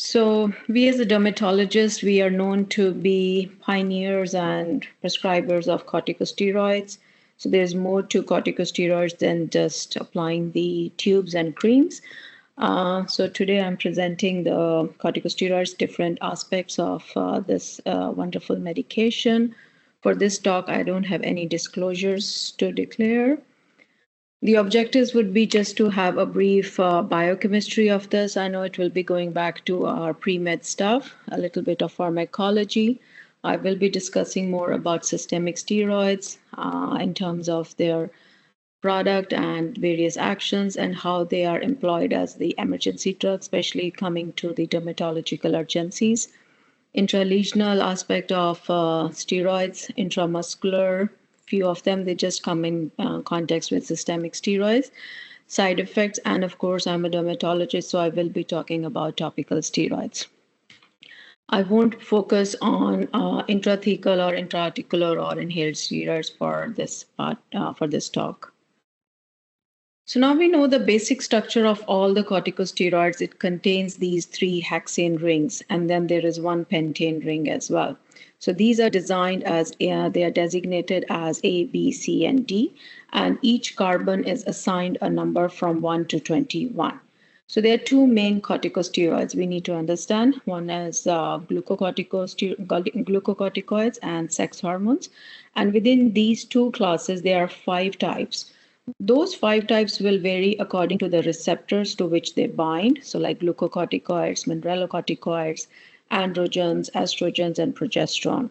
So we as a dermatologist, we are known to be pioneers and prescribers of corticosteroids. So there's more to corticosteroids than just applying the tubes and creams. So today I'm presenting the corticosteroids, different aspects of this wonderful medication. For this talk, I don't have any disclosures to declare. The objectives would be just to have a brief biochemistry of this. I know it will be going back to our pre-med stuff, a little bit of pharmacology. I will be discussing more about systemic steroids in terms of their product and various actions and how they are employed as the emergency drug, especially coming to the dermatological urgencies. Intralesional aspect of steroids, intramuscular, few of them, they just come in context with systemic steroids, side effects, and of course, I'm a dermatologist, so I will be talking about topical steroids. I won't focus on intrathecal or intraarticular or inhaled steroids for this part, for this talk. So now we know the basic structure of all the corticosteroids. It contains these three hexane rings, and then there is one pentane ring as well. So these are designed as, they are designated as A, B, C, and D, and each carbon is assigned a number from 1 to 21. So there are two main corticosteroids we need to understand. One is glucocorticoids and sex hormones. And within these two classes, there are 5 types. Those 5 types will vary according to the receptors to which they bind. So like glucocorticoids, mineralocorticoids, androgens, estrogens, and progesterone.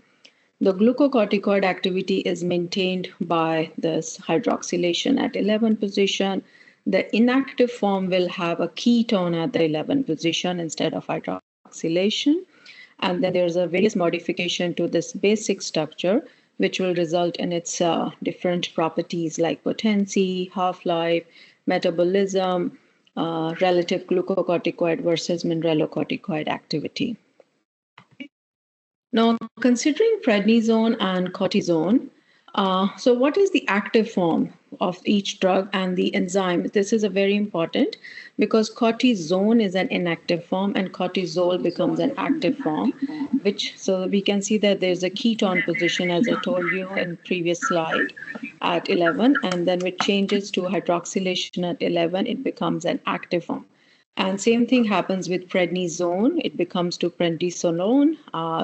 The glucocorticoid activity is maintained by this hydroxylation at 11 position. The inactive form will have a ketone at the 11 position instead of hydroxylation. And then there's a various modification to this basic structure, which will result in its different properties like potency, half-life, metabolism, relative glucocorticoid versus mineralocorticoid activity. Now, considering prednisone and cortisone, so what is the active form of each drug and the enzyme? This is a very important because cortisone is an inactive form and cortisol becomes an active form, so we can see that there's a ketone position, as I told you in previous slide, at 11, and then it changes to hydroxylation at 11, it becomes an active form. And same thing happens with prednisone. It becomes to prednisolone.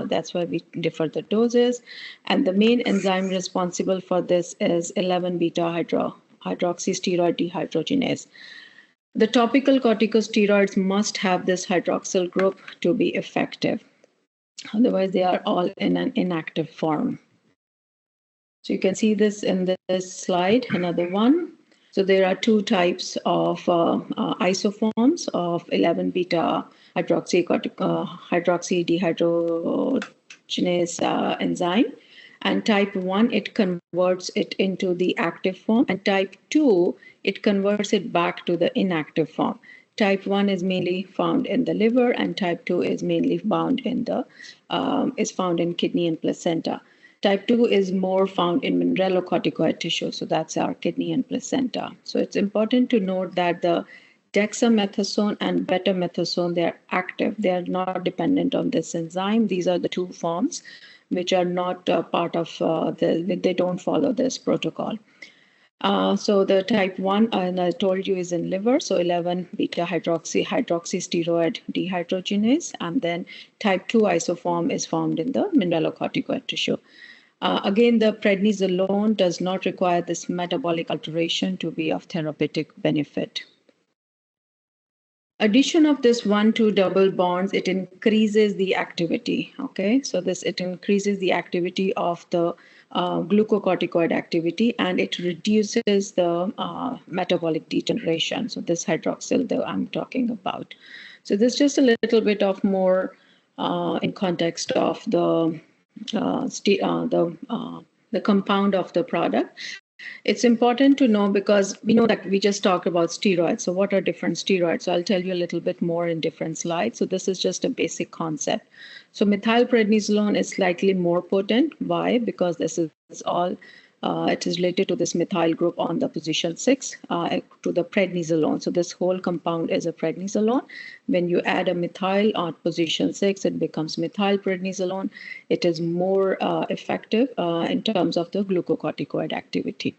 That's why we differ the doses. And the main enzyme responsible for this is 11-beta hydroxysteroid dehydrogenase. The topical corticosteroids must have this hydroxyl group to be effective. Otherwise, they are all in an inactive form. So you can see this in this slide, another one. So there are 2 types of isoforms of 11-beta hydroxy dehydrogenase enzyme. And type 1, it converts it into the active form. And type 2, it converts it back to the inactive form. Type 1 is mainly found in the liver, and type 2 is mainly found in kidney and placenta. Type 2 is more found in mineralocorticoid tissue, so that's our kidney and placenta. So it's important to note that the dexamethasone and betamethasone, they're active. They're not dependent on this enzyme. These are the 2 forms which are not part of they don't follow this protocol. So the type 1, and I told you, is in liver, so 11-beta hydroxysteroid dehydrogenase, and then type 2 isoform is found in the mineralocorticoid tissue. Again, the prednisolone does not require this metabolic alteration to be of therapeutic benefit. Addition of this 1-2 double bonds, it increases the activity. Okay, so it increases the activity of the glucocorticoid activity, and it reduces the metabolic degeneration. So this hydroxyl that I'm talking about. So this is just a little bit of more in context of the compound of the product. It's important to know because we know that we just talked about steroids. So what are different steroids? So I'll tell you a little bit more in different slides. So this is just a basic concept. So methylprednisolone is slightly more potent. Why? Because this is all It is related to this methyl group on the position 6 to the prednisolone. So this whole compound is a prednisolone. When you add a methyl on position 6, it becomes methylprednisolone. It is more effective in terms of the glucocorticoid activity.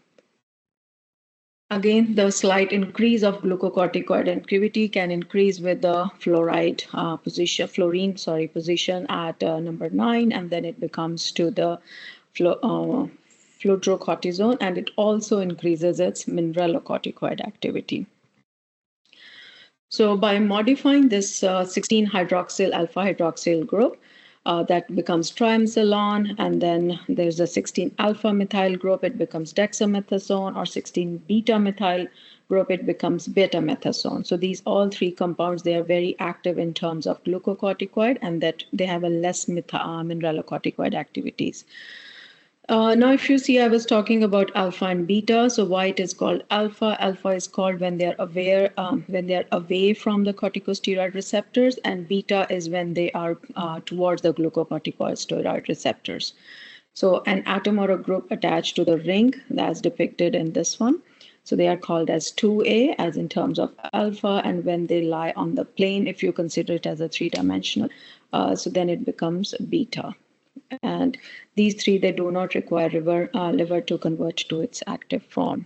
Again, the slight increase of glucocorticoid activity can increase with the fluoride position at number 9, and then it becomes to the fludrocortisone, and it also increases its mineralocorticoid activity. So by modifying this 16-hydroxyl alpha hydroxyl group, that becomes triamcinolone, and then there's a 16-alpha methyl group, it becomes dexamethasone, or 16-beta methyl group, it becomes beta-methasone. So these all three compounds, they are very active in terms of glucocorticoid, and that they have a less mineralocorticoid activities. Now, if you see, I was talking about alpha and beta. So why it is called alpha? Alpha is called when they're away from the corticosteroid receptors, and beta is when they are towards the glucocorticoid receptors. So an atom or a group attached to the ring, that's depicted in this one. So they are called as 2A, as in terms of alpha, and when they lie on the plane, if you consider it as a three-dimensional, so then it becomes beta. And these three, they do not require liver to convert to its active form.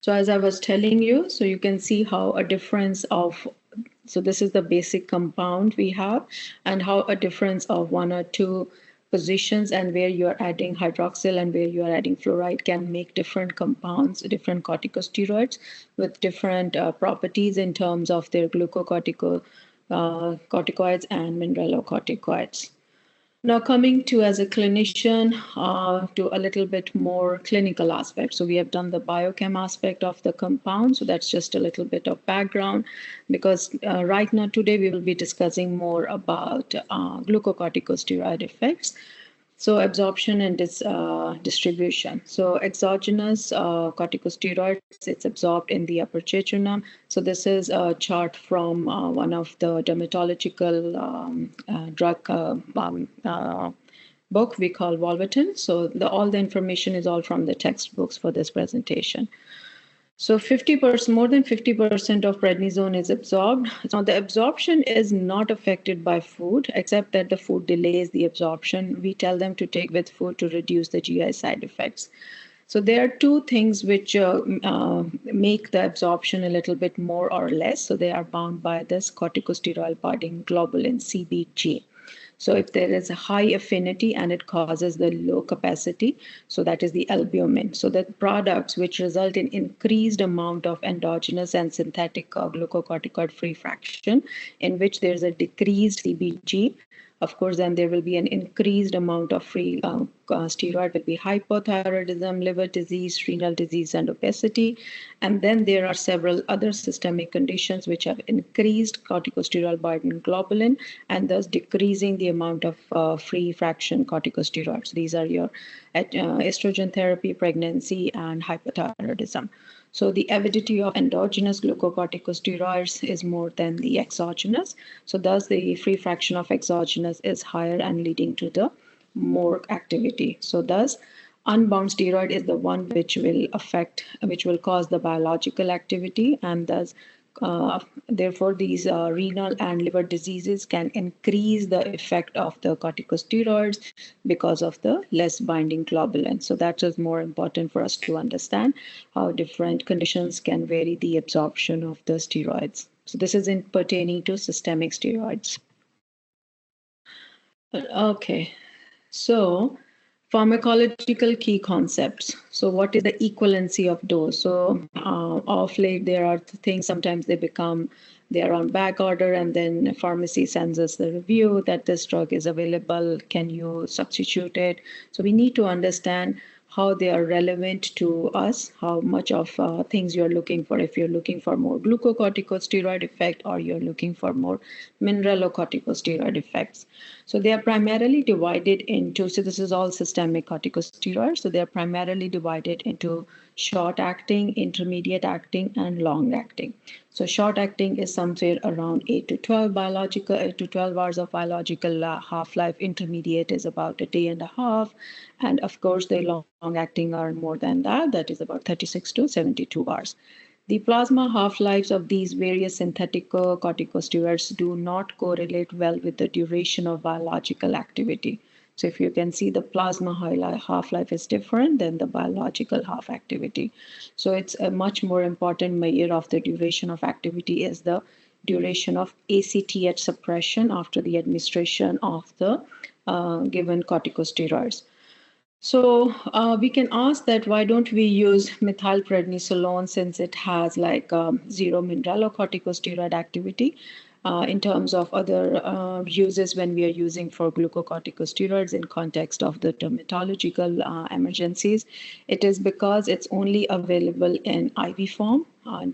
So as I was telling you, so you can see how a difference of, so this is the basic compound we have, and how a difference of one or two positions and where you are adding hydroxyl and where you are adding fluoride can make different compounds, different corticosteroids with different properties in terms of their glucocorticoids and mineralocorticoids. Now coming to, as a clinician, to a little bit more clinical aspect. So we have done the biochem aspect of the compound. So that's just a little bit of background, because right now today we will be discussing more about glucocorticosteroid effects. So absorption and distribution. So exogenous corticosteroids, it's absorbed in the upper jejunum. So this is a chart from one of the dermatological drug book we call Wolverton. So all the information is all from the textbooks for this presentation. So 50%, more than 50% of prednisone is absorbed. Now the absorption is not affected by food, except that the food delays the absorption. We tell them to take with food to reduce the GI side effects. So there are two things which make the absorption a little bit more or less. So they are bound by this corticosteroid binding globulin, CBG. So if there is a high affinity and it causes the low capacity, so that is the albumin. So the products which result in increased amount of endogenous and synthetic glucocorticoid free fraction, in which there is a decreased CBG, of course, then there will be an increased amount of free steroid, will be hypothyroidism, liver disease, renal disease, and obesity. And then there are several other systemic conditions which have increased corticosteroid binding globulin and thus decreasing the amount of free fraction corticosteroids. These are your estrogen therapy, pregnancy, and hypothyroidism. So the avidity of endogenous glucocorticosteroids is more than the exogenous. So thus the free fraction of exogenous is higher and leading to the more activity. So thus unbound steroid is the one which will cause the biological activity, and thus therefore these renal and liver diseases can increase the effect of the corticosteroids because of the less binding globulin. So that is more important for us to understand how different conditions can vary the absorption of the steroids. So this is in pertaining to systemic steroids. Okay, so pharmacological key concepts. So what is the equivalency of dose? So of late, there are things, sometimes they are on back order, and then pharmacy sends us the review that this drug is available. Can you substitute it? So we need to understand how they are relevant to us, how much of things you're looking for, if you're looking for more glucocorticosteroid effect or you're looking for more mineralocorticosteroid effects. So they are primarily divided into, so this is all systemic corticosteroids, so they are primarily divided into short acting, intermediate acting, and long acting. So short acting is somewhere around 8 to 12 biological, 8 to 12 hours of biological half-life. Intermediate is about a day and a half. And of course, the long acting are more than that. That is about 36 to 72 hours. The plasma half-lives of these various synthetic corticosteroids do not correlate well with the duration of biological activity. So if you can see, the plasma half-life is different than the biological half activity. So it's a much more important measure of the duration of activity is the duration of ACTH suppression after the administration of the given corticosteroids. So we can ask that why don't we use methylprednisolone since it has like zero mineralocorticosteroid activity in terms of other uses when we are using for glucocorticosteroids in context of the dermatological emergencies. It is because it's only available in IV form and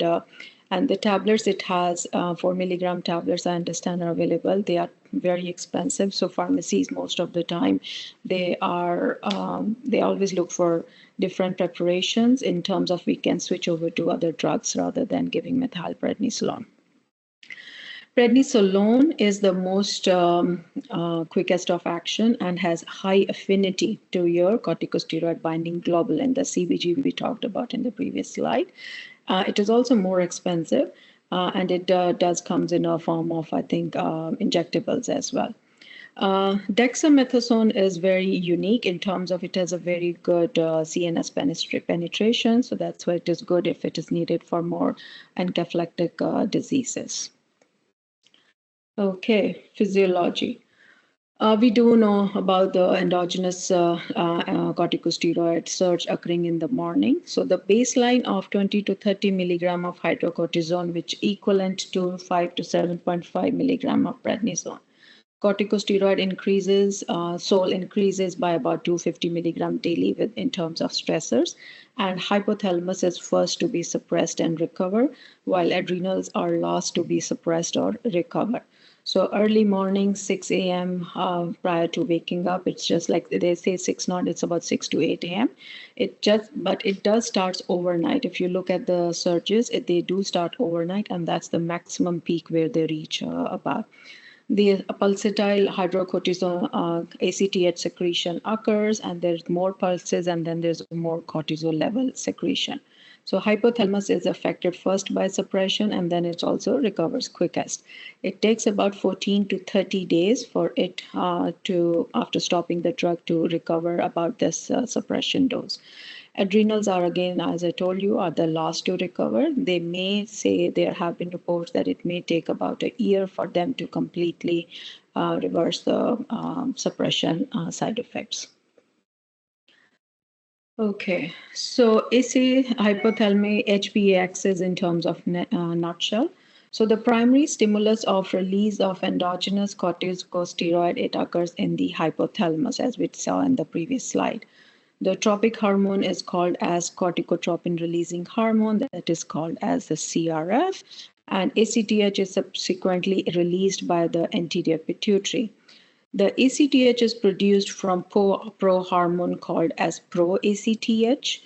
the tablets it has 4 milligram tablets I understand are available. They are very expensive. So pharmacies most of the time they always look for different preparations in terms of we can switch over to other drugs rather than giving methylprednisolone. Prednisolone is the most quickest of action and has high affinity to your corticosteroid binding globulin, the CBG we talked about in the previous slide. It is also more expensive, and it does comes in a form of, I think, injectables as well. Dexamethasone is very unique in terms of it has a very good CNS penetration, so that's why it is good if it is needed for more encephalitic diseases. Okay, physiology. We do know about the endogenous corticosteroid surge occurring in the morning. So the baseline of 20 to 30 milligram of hydrocortisone, which equivalent to 5 to 7.5 milligram of prednisone. Corticosteroid increases, SOL increases by about 250 milligram daily in terms of stressors. And hypothalamus is first to be suppressed and recover, while adrenals are last to be suppressed or recover. So early morning, 6 a.m. Prior to waking up, it's just like they say 6 not, it's about 6 to 8 a.m. But it does start overnight. If you look at the surges, they do start overnight, and that's the maximum peak where they reach about. The pulsatile hydrocortisone ACTH secretion occurs, and there's more pulses, and then there's more cortisol level secretion. So hypothalamus is affected first by suppression, and then it also recovers quickest. It takes about 14 to 30 days for it after stopping the drug, to recover about this suppression dose. Adrenals are, again, as I told you, are the last to recover. They may say there have been reports that it may take about a year for them to completely reverse the suppression side effects. Okay, so AC hypothalamic HPA axis in terms of nutshell. So the primary stimulus of release of endogenous corticosteroid, it occurs in the hypothalamus, as we saw in the previous slide. The tropic hormone is called as corticotropin releasing hormone, that is called as the CRF, and ACTH is subsequently released by the anterior pituitary. The ACTH is produced from pro-hormone called as pro-ACTH,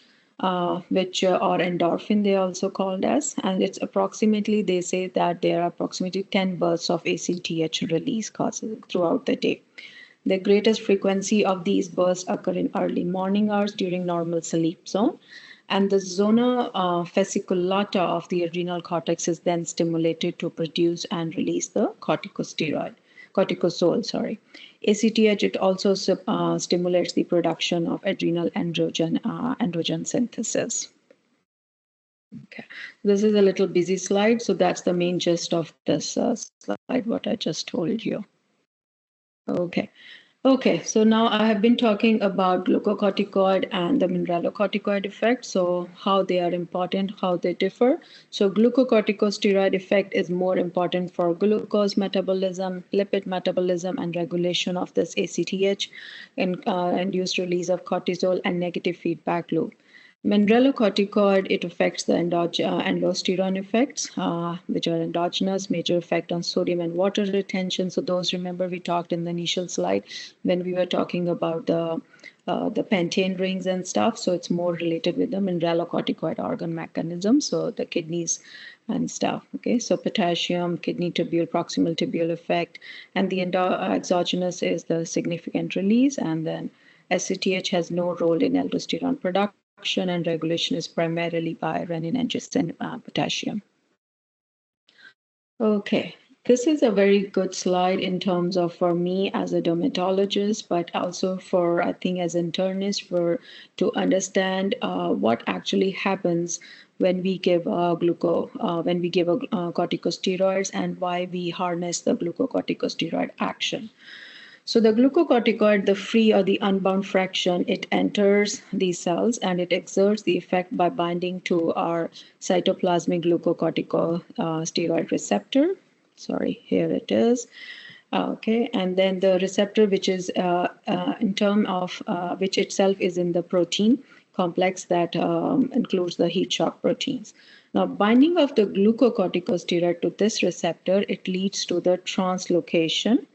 which or endorphin they also called as, and it's approximately, they say that there are approximately 10 bursts of ACTH release causes throughout the day. The greatest frequency of these bursts occur in early morning hours during normal sleep zone, and the zona fasciculata of the adrenal cortex is then stimulated to produce and release the cortisol. ACTH, it also stimulates the production of adrenal androgen synthesis. Okay, this is a little busy slide, so that's the main gist of this slide, what I just told you. Okay, so now I have been talking about glucocorticoid and the mineralocorticoid effect. So how they are important, how they differ. So glucocorticosteroid effect is more important for glucose metabolism, lipid metabolism, and regulation of this ACTH, and induced release of cortisol and negative feedback loop. Mineralocorticoid, it affects the aldosterone effects, which are endogenous, major effect on sodium and water retention. So those, remember, we talked in the initial slide when we were talking about the pentane rings and stuff. So it's more related with the mineralocorticoid organ mechanism. So the kidneys and stuff. Okay, so potassium, kidney tubule, proximal tubule effect, and the exogenous is the significant release, and then SCTH has no role in aldosterone production, and regulation is primarily by renin, angiotensin, potassium. Okay, this is a very good slide in terms of for me as a dermatologist, but also for, I think, as internist, for to understand what actually happens when we give corticosteroids, and why we harness the glucocorticosteroid action. So the glucocorticoid, the free or the unbound fraction, it enters these cells and it exerts the effect by binding to our cytoplasmic glucocorticosteroid receptor. Sorry, here it is. Okay, and then the receptor, which is in term of which itself is in the protein complex that includes the heat shock proteins. Now, binding of the glucocorticosteroid to this receptor, it leads to the translocation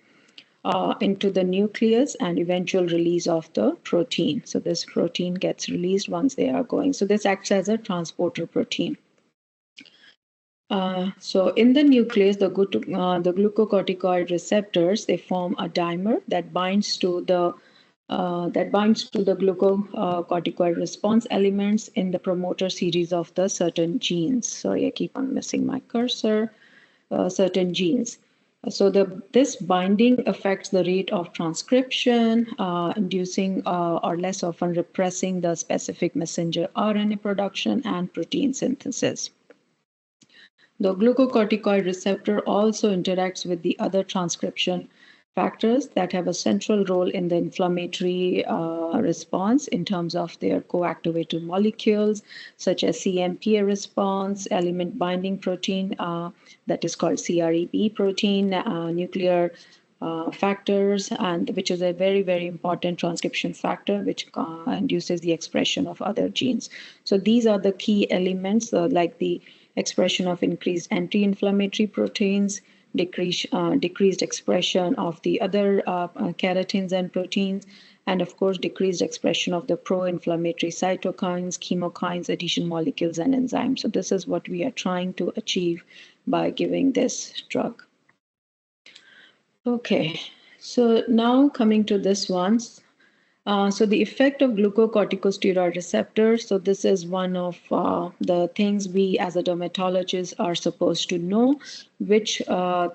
into the nucleus and eventual release of the protein. So this protein gets released once they are going. So this acts as a transporter protein. So in the nucleus, the glucocorticoid receptors, they form a dimer that binds to the glucocorticoid response elements in the promoter series of the certain genes. Sorry, I keep on missing my cursor. Certain genes. So this binding affects the rate of transcription, inducing or less often repressing the specific messenger RNA production and protein synthesis. The glucocorticoid receptor also interacts with the other transcription factors that have a central role in the inflammatory response in terms of their coactivated molecules, such as CMPA response, element binding protein that is called CREB protein, nuclear factors, and which is a very, very important transcription factor which induces the expression of other genes. So these are the key elements, like the expression of increased anti-inflammatory proteins, decreased expression of the other keratins and proteins, and of course decreased expression of the pro-inflammatory cytokines, chemokines, adhesion molecules, and enzymes. So this is what we are trying to achieve by giving this drug. Okay, so now coming to this one. So the effect of glucocorticosteroid receptors. So this is one of the things we as a dermatologist are supposed to know, which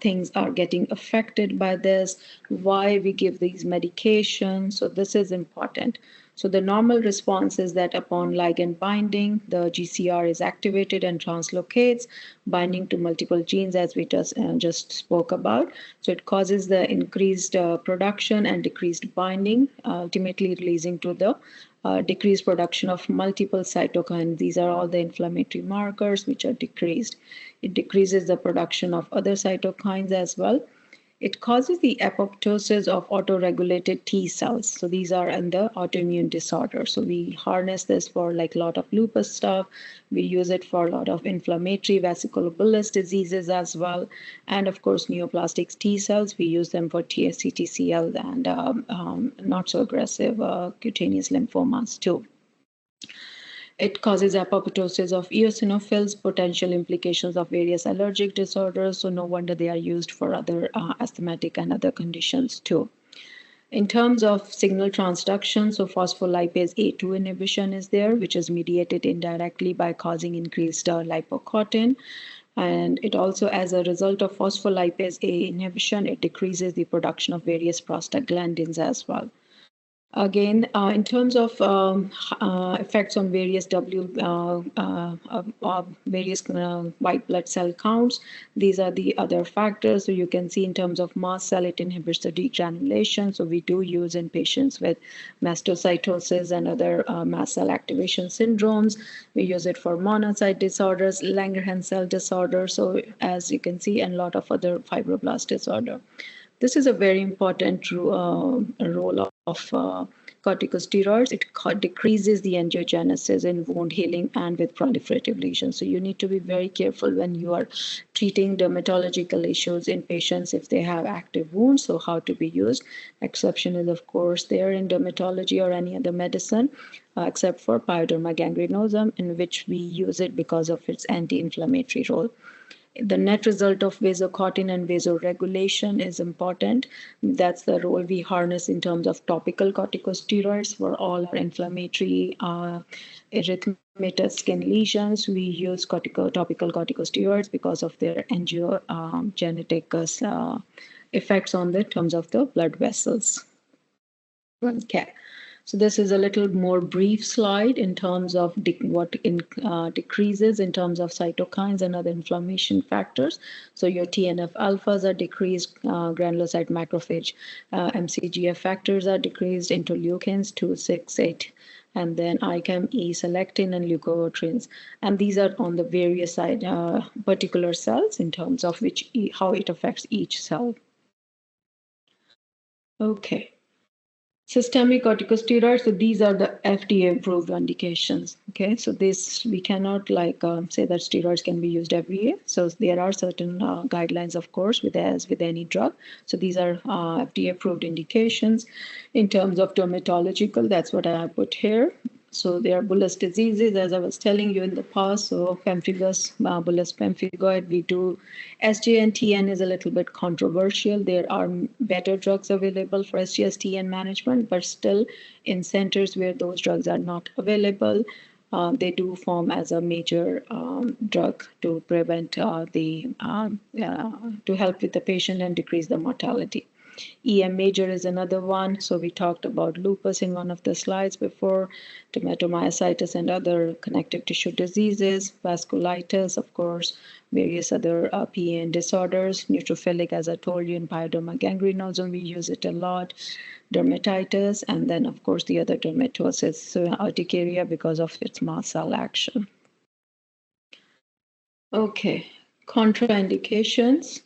things are getting affected by this, why we give these medications. So this is important. So the normal response is that upon ligand binding, the GCR is activated and translocates, binding to multiple genes as we just spoke about. So it causes the increased production and decreased binding, ultimately leading to the decreased production of multiple cytokines. These are all the inflammatory markers which are decreased. It decreases the production of other cytokines as well. It causes the apoptosis of autoregulated T cells. So these are in the autoimmune disorder. So we harness this for like a lot of lupus stuff. We use it for a lot of inflammatory vasculobullous diseases as well. And of course, neoplastic T cells, we use them for CTCL and not so aggressive cutaneous lymphomas too. It causes apoptosis of eosinophils, potential implications of various allergic disorders. So no wonder they are used for other asthmatic and other conditions too. In terms of signal transduction, so phospholipase A2 inhibition is there, which is mediated indirectly by causing increased lipocortin. And it also, as a result of phospholipase A inhibition, it decreases the production of various prostaglandins as well. Again, in terms of effects on various white blood cell counts, these are the other factors. So you can see in terms of mast cell, it inhibits the degranulation. So we do use in patients with mastocytosis and other mast cell activation syndromes. We use it for monocyte disorders, Langerhans cell disorder. So as you can see, and a lot of other fibroblast disorder. This is a very important role of corticosteroids. It decreases the angiogenesis in wound healing and with proliferative lesions. So you need to be very careful when you are treating dermatological issues in patients if they have active wounds. So how to be used. Exception is, of course, there in dermatology or any other medicine, except for pyoderma gangrenosum, in which we use it because of its anti-inflammatory role. The net result of vasocontin and vasoregulation is important. That's the role we harness in terms of topical corticosteroids for all our inflammatory erythematous skin lesions. We use topical corticosteroids because of their angiogenetic effects on the terms of the blood vessels. Okay. So this is a little more brief slide in terms of what decreases in terms of cytokines and other inflammation factors. So your TNF alphas are decreased, granulocyte macrophage, MCGF factors are decreased, interleukins 2, 6, 8, and then ICAM, E, selectin, and leukotrienes. And these are on the various particular cells in terms of how it affects each cell. Okay. Systemic corticosteroids, so these are the FDA-approved indications. Okay, so this we cannot say that steroids can be used every year. So there are certain guidelines, of course, as with any drug. So these are FDA-approved indications. In terms of dermatological, that's what I put here. So they are bullous diseases, as I was telling you in the past. So pemphigus, bullous pemphigoid, we do. SGN-TN is a little bit controversial. There are better drugs available for SGS-TN management, but still in centers where those drugs are not available, they do form as a major drug to prevent to help with the patient and decrease the mortality. EM major is another one. So we talked about lupus in one of the slides before, dermatomyositis and other connective tissue diseases, vasculitis, of course, various other PAN disorders, neutrophilic, as I told you, in pyoderma gangrenosum, we use it a lot, dermatitis, and then, of course, the other dermatosis, so urticaria because of its mast cell action. Okay, contraindications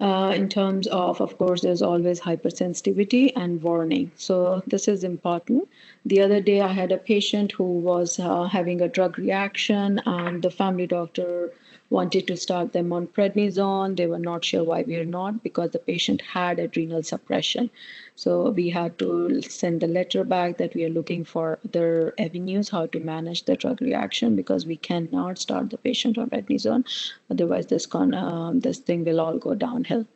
in terms of course, there's always hypersensitivity and warning. So this is important. The other day, I had a patient who was having a drug reaction, and the family doctor wanted to start them on prednisone. They were not sure why we are not, because the patient had adrenal suppression. So we had to send a letter back that we are looking for other avenues how to manage the drug reaction, because we cannot start the patient on prednisone. Otherwise, this thing will all go downhill.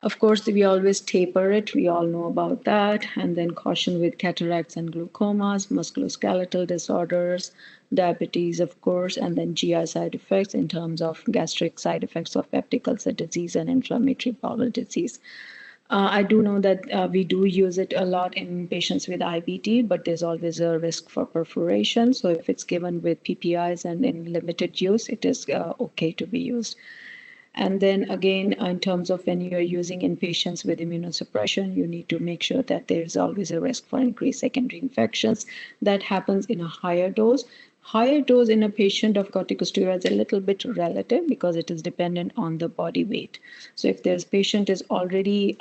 Of course, we always taper it. We all know about that. And then caution with cataracts and glaucomas, musculoskeletal disorders, diabetes, of course, and then GI side effects in terms of gastric side effects of peptic ulcer disease and inflammatory bowel disease. I do know that we do use it a lot in patients with IBD, but there's always a risk for perforation. So if it's given with PPIs and in limited use, it is okay to be used. And then again, in terms of when you're using in patients with immunosuppression, you need to make sure that there's always a risk for increased secondary infections. That happens in a higher dose. Higher dose in a patient of corticosteroids is a little bit relative because it is dependent on the body weight. So if this patient is already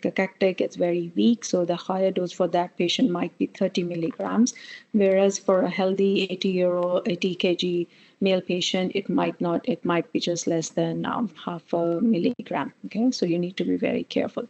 cachectic, it's very weak, so the higher dose for that patient might be 30 milligrams, whereas for a healthy 80 kg male patient, it might not, it might be just less than half a milligram. Okay, so you need to be very careful.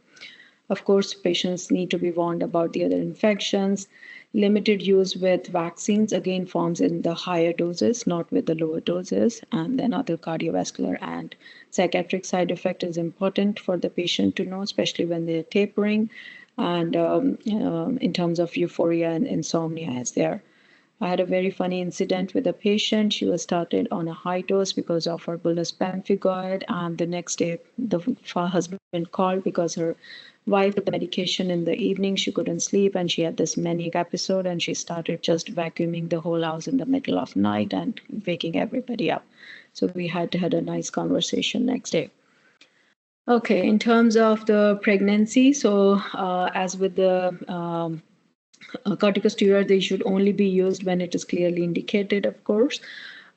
Of course, patients need to be warned about the other infections. Limited use with vaccines, again, forms in the higher doses, not with the lower doses. And then other cardiovascular and psychiatric side effect is important for the patient to know, especially when they're tapering. And in terms of euphoria and insomnia is there. I had a very funny incident with a patient. She was started on a high dose because of her bullous pemphigoid, and the next day the husband called because her wife took the medication in the evening. She couldn't sleep, and she had this manic episode, and she started just vacuuming the whole house in the middle of night and waking everybody up. So we had to have a nice conversation next day. Okay, in terms of the pregnancy, so as with the corticosteroid, they should only be used when it is clearly indicated, of course.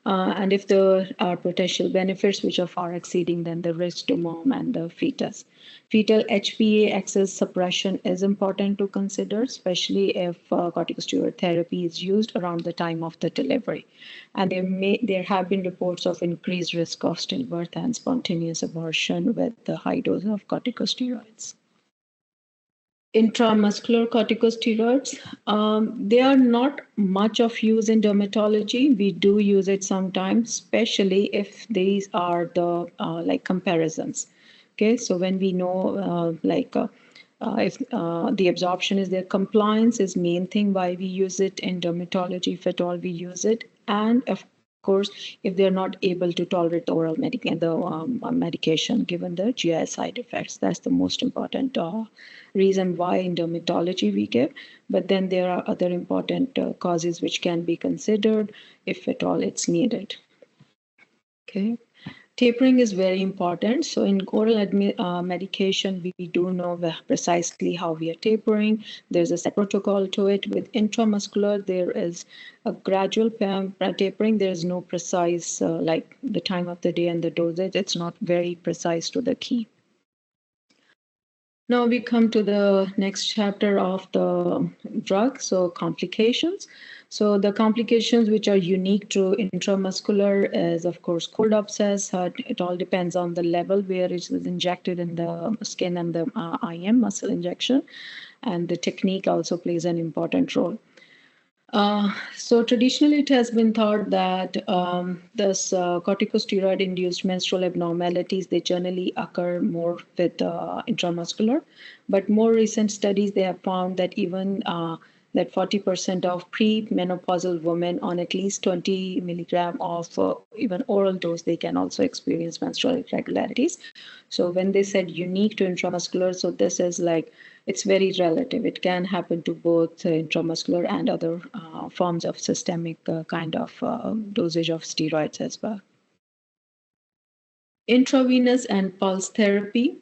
and if there are potential benefits which are far exceeding than the risk to mom and the fetus. Fetal HPA axis suppression is important to consider, especially if corticosteroid therapy is used around the time of the delivery. And there have been reports of increased risk of stillbirth and spontaneous abortion with the high dose of corticosteroids. Intramuscular corticosteroids, they are not much of use in dermatology. We do use it sometimes, especially if these are the like comparisons. Okay, so when we know if the absorption is there, compliance is main thing why we use it in dermatology, if at all we use it, and of course, if they're not able to tolerate the oral medication, given the GI side effects, that's the most important reason why in dermatology we give. But then there are other important causes which can be considered if at all it's needed. Okay. Tapering is very important. So in oral medication, we do know precisely how we are tapering. There's a set protocol to it. With intramuscular, there is a gradual tapering. There is no precise, like the time of the day and the dosage. It's not very precise to the key. Now we come to the next chapter of the drug, so complications. So the complications which are unique to intramuscular is, of course, cold abscess. It all depends on the level where it is injected in the skin and the IM, muscle injection. And the technique also plays an important role. So traditionally, it has been thought that this corticosteroid-induced menstrual abnormalities, they generally occur more with intramuscular. But more recent studies, they have found that even that 40% of pre-menopausal women on at least 20 milligram of even oral dose, they can also experience menstrual irregularities. So when they said unique to intramuscular, so this is like, it's very relative. It can happen to both intramuscular and other forms of systemic kind of dosage of steroids as well. Intravenous and pulse therapy.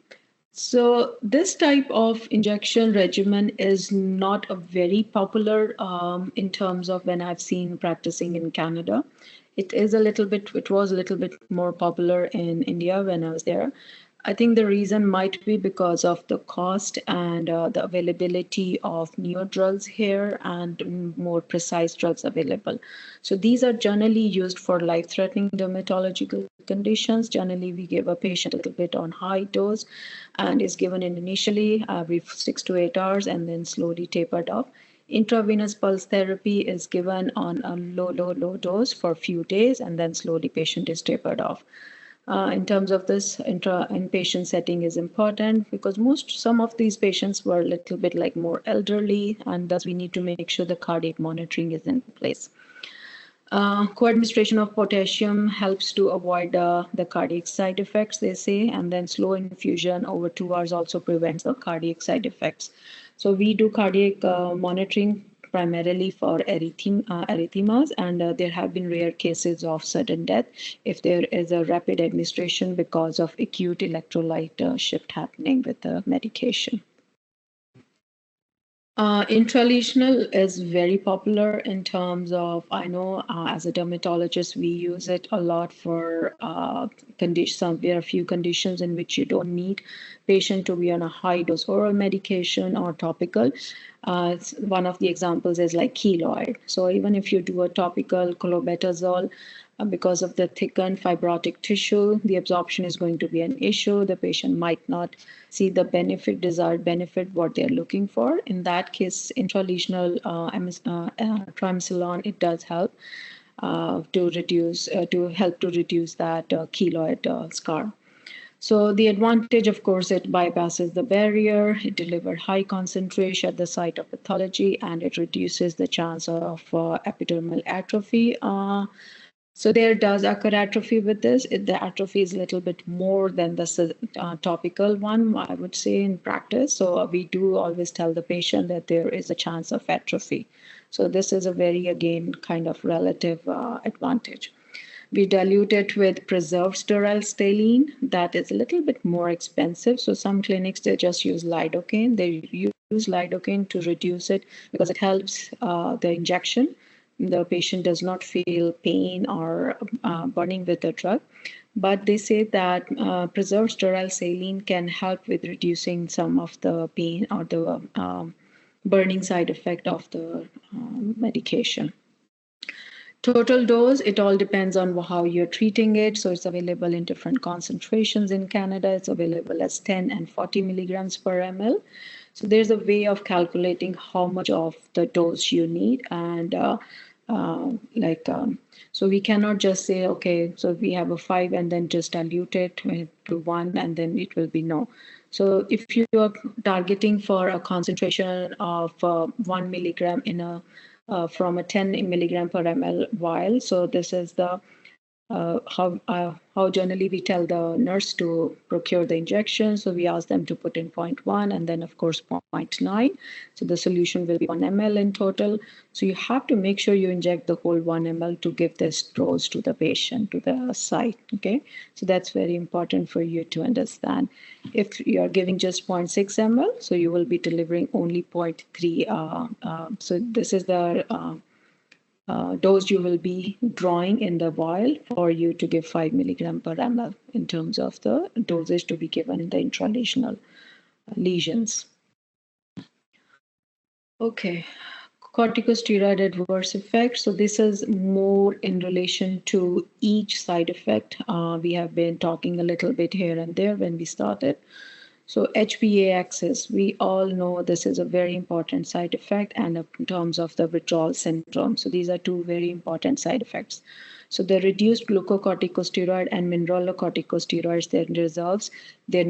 So this type of injection regimen is not a very popular in terms of when I've seen practicing in Canada. It was a little bit more popular in India when I was there. I think the reason might be because of the cost and the availability of newer drugs here and more precise drugs available. So these are generally used for life-threatening dermatological conditions. Generally, we give a patient a little bit on high dose and is given initially every 6 to 8 hours and then slowly tapered off. Intravenous pulse therapy is given on a low dose for a few days and then slowly patient is tapered off. In terms of this inpatient setting is important because some of these patients were a little bit like more elderly, and thus we need to make sure the cardiac monitoring is in place. Co-administration of potassium helps to avoid the cardiac side effects, they say, and then slow infusion over 2 hours also prevents the cardiac side effects. So we do cardiac monitoring primarily for arrhythmias, and there have been rare cases of sudden death if there is a rapid administration because of acute electrolyte shift happening with the medication. Intralesional is very popular in terms of, I know as a dermatologist, we use it a lot for conditions. There are a few conditions in which you don't need patient to be on a high dose oral medication or topical. One of the examples is like keloid. So even if you do a topical clobetasol, because of the thickened fibrotic tissue, the absorption is going to be an issue. The patient might not see the desired benefit, what they're looking for. In that case, intralesional triamcinolone, it does help to help to reduce that keloid scar. So the advantage, of course, it bypasses the barrier, it delivers high concentration at the site of pathology, and it reduces the chance of epidermal atrophy. So there does occur atrophy with this. The atrophy is a little bit more than the topical one, I would say, in practice. So we do always tell the patient that there is a chance of atrophy. So this is a very, again, kind of relative advantage. We dilute it with preserved sterile saline. That is a little bit more expensive. So some clinics, they just use lidocaine. They use lidocaine to reduce it because it helps the injection the patient does not feel pain or burning with the drug. But they say that preserved sterile saline can help with reducing some of the pain or the burning side effect of the medication. Total dose, it all depends on how you're treating it. So it's available in different concentrations in Canada. It's available as 10 and 40 milligrams per ml. So there's a way of calculating how much of the dose you need. And so we cannot just say, okay, so we have a 5 and then just dilute it to 1 and then it will be no. So if you are targeting for a concentration of 1 milligram in a from a 10 milligram per ml vial. So this is the how generally we tell the nurse to procure the injection. So we ask them to put in 0.1 and then of course 0.9. So the solution will be 1 ml in total. So you have to make sure you inject the whole 1 ml to give this dose to the patient, to the site. Okay, so that's very important for you to understand. If you are giving just 0.6 ml, so you will be delivering only 0.3. So this is the dose you will be drawing in the vial for you to give 5 milligram per ml in terms of the dosage to be given in the intralesional lesions. Okay, corticosteroid adverse effects. So this is more in relation to each side effect. We have been talking a little bit here and there when we started. So HPA axis, we all know this is a very important side effect and in terms of the withdrawal syndrome. So these are two very important side effects. So the reduced glucocorticosteroid and mineralocorticosteroids, their results, they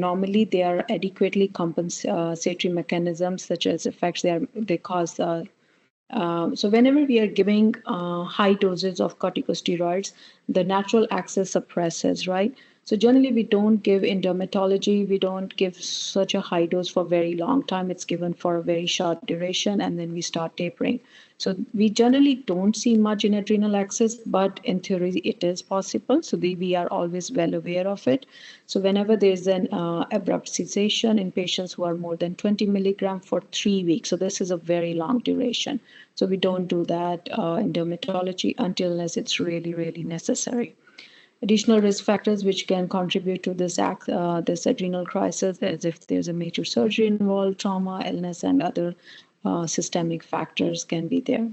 are adequately compensatory mechanisms such as effects they cause so whenever we are giving high doses of corticosteroids, the natural axis suppresses, right? So generally we don't give in dermatology, we don't give such a high dose for very long time. It's given for a very short duration and then we start tapering. So we generally don't see much in adrenal axis, but in theory it is possible. So we are always well aware of it. So whenever there's an abrupt cessation in patients who are more than 20 milligram for 3 weeks, so this is a very long duration. So we don't do that in dermatology unless it's really, really necessary. Additional risk factors which can contribute to this adrenal crisis, as if there's a major surgery involved, trauma, illness, and other systemic factors can be there.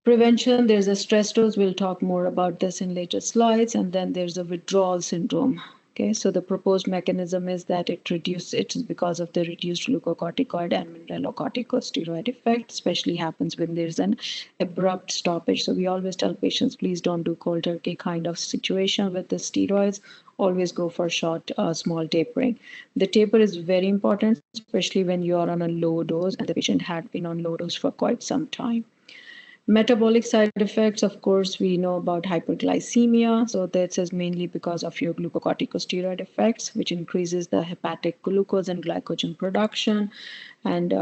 Prevention, there's a stress dose. We'll talk more about this in later slides. And then there's a withdrawal syndrome. Okay, so the proposed mechanism is that it is because of the reduced glucocorticoid and mineralocorticosteroid effect, especially happens when there's an abrupt stoppage. So we always tell patients, please don't do cold turkey kind of situation with the steroids. Always go for short, small tapering. The taper is very important, especially when you are on a low dose and the patient had been on low dose for quite some time. Metabolic side effects, of course, we know about hyperglycemia. So this is mainly because of your glucocorticosteroid effects, which increases the hepatic glucose and glycogen production. And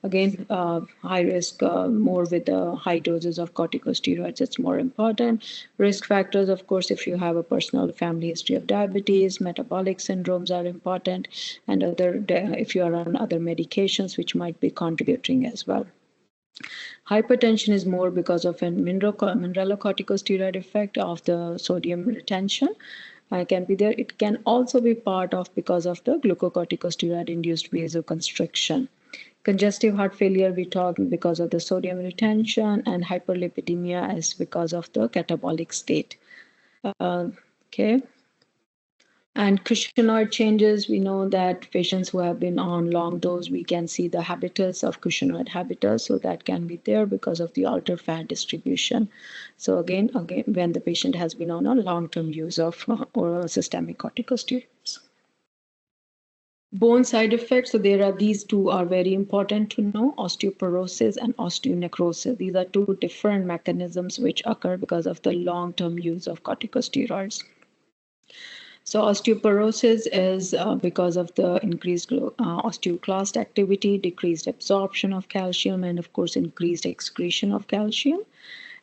again, high risk, more with the high doses of corticosteroids, it's more important. Risk factors, of course, if you have a personal family history of diabetes, metabolic syndromes are important, and if you are on other medications, which might be contributing as well. Hypertension is more because of a mineralocorticosteroid effect of the sodium retention. Can be there. It can also be part of because of the glucocorticosteroid-induced vasoconstriction. Congestive heart failure, we talk because of the sodium retention, and hyperlipidemia is because of the catabolic state. Okay. And cushingoid changes, we know that patients who have been on long dose, we can see the habitus of cushingoid habitus. So that can be there because of the altered fat distribution. So again, when the patient has been on a long-term use of oral systemic corticosteroids. Bone side effects, so these two are very important to know, osteoporosis and osteonecrosis. These are two different mechanisms which occur because of the long-term use of corticosteroids. So osteoporosis is because of the increased osteoclast activity, decreased absorption of calcium, and of course, increased excretion of calcium.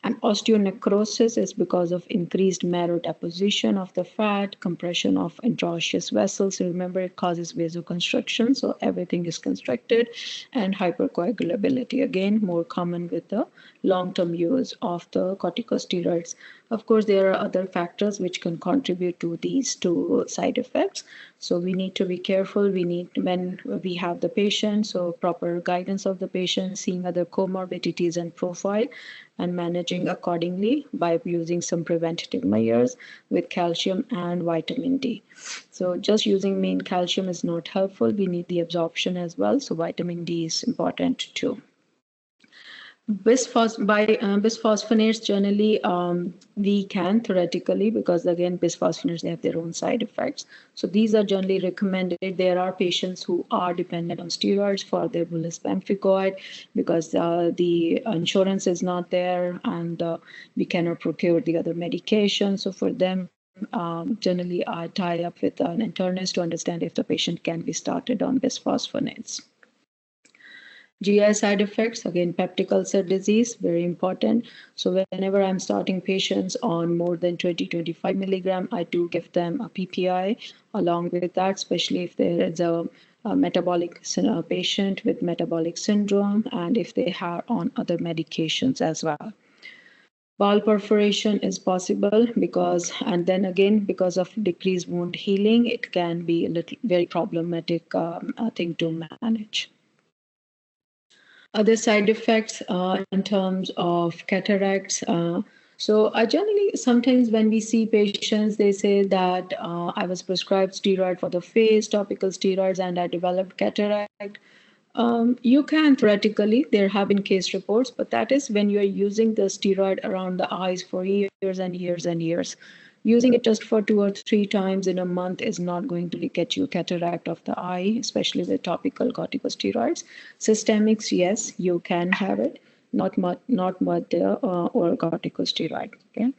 And osteonecrosis is because of increased marrow deposition of the fat, compression of interosseous vessels. So remember, it causes vasoconstriction, so everything is constricted, and hypercoagulability, again, more common with the long-term use of the corticosteroids. Of course, there are other factors which can contribute to these two side effects. So we need to be careful. We need, when we have the patient, so proper guidance of the patient, seeing other comorbidities and profile, and managing accordingly by using some preventative measures with calcium and vitamin D. So just using main calcium is not helpful. We need the absorption as well. So vitamin D is important too. Bisphosphonates generally we can theoretically, because again bisphosphonates, they have their own side effects. So these are generally recommended. There are patients who are dependent on steroids for their bullous pemphigoid because the insurance is not there, and we cannot procure the other medication. So for them, generally I tie up with an internist to understand if the patient can be started on bisphosphonates. GI side effects, again, peptic ulcer disease, very important. So whenever I'm starting patients on more than 20-25 milligram, I do give them a PPI along with that, especially if there is a metabolic patient with metabolic syndrome, and if they are on other medications as well. Bowel perforation is possible because, and then again, because of decreased wound healing, it can be a little very problematic thing to manage. Other side effects in terms of cataracts. So I generally, sometimes when we see patients, they say that I was prescribed steroid for the face, topical steroids, and I developed cataract. You can theoretically, there have been case reports, but that is when you're using the steroid around the eyes for years and years and years. Using it just for 2 or 3 times in a month is not going to get you cataract of the eye, especially with topical corticosteroids. Systemics, yes, you can have it, not much or corticosteroid. Okay.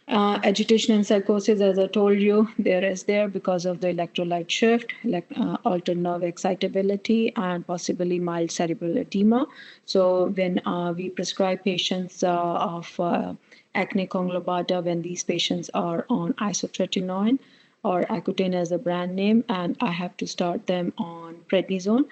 Agitation and psychosis, as I told you, there is there because of the electrolyte shift, altered nerve excitability, and possibly mild cerebral edema. So when we prescribe patients of acne conglobata, when these patients are on isotretinoin or Accutane as a brand name, and I have to start them on prednisone,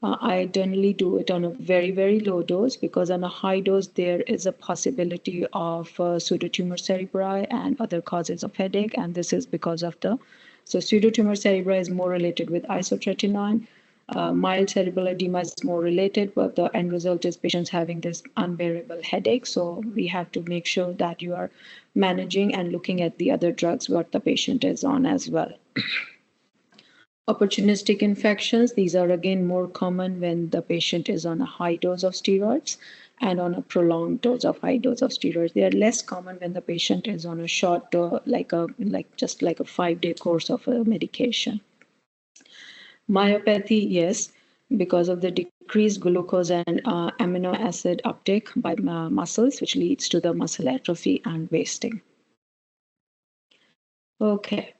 I generally do it on a very, very low dose, because on a high dose, there is a possibility of pseudotumor cerebri and other causes of headache. And this is because of so pseudotumor cerebri is more related with isotretinoin. Mild cerebral edema is more related, but the end result is patients having this unbearable headache. So we have to make sure that you are managing and looking at the other drugs what the patient is on as well. Opportunistic infections, these are again more common when the patient is on a high dose of steroids and on a prolonged dose of high dose of steroids. They are less common when the patient is on a short, just like a 5-day course of a medication. Myopathy, yes, because of the decreased glucose and amino acid uptake by muscles, which leads to the muscle atrophy and wasting. Okay.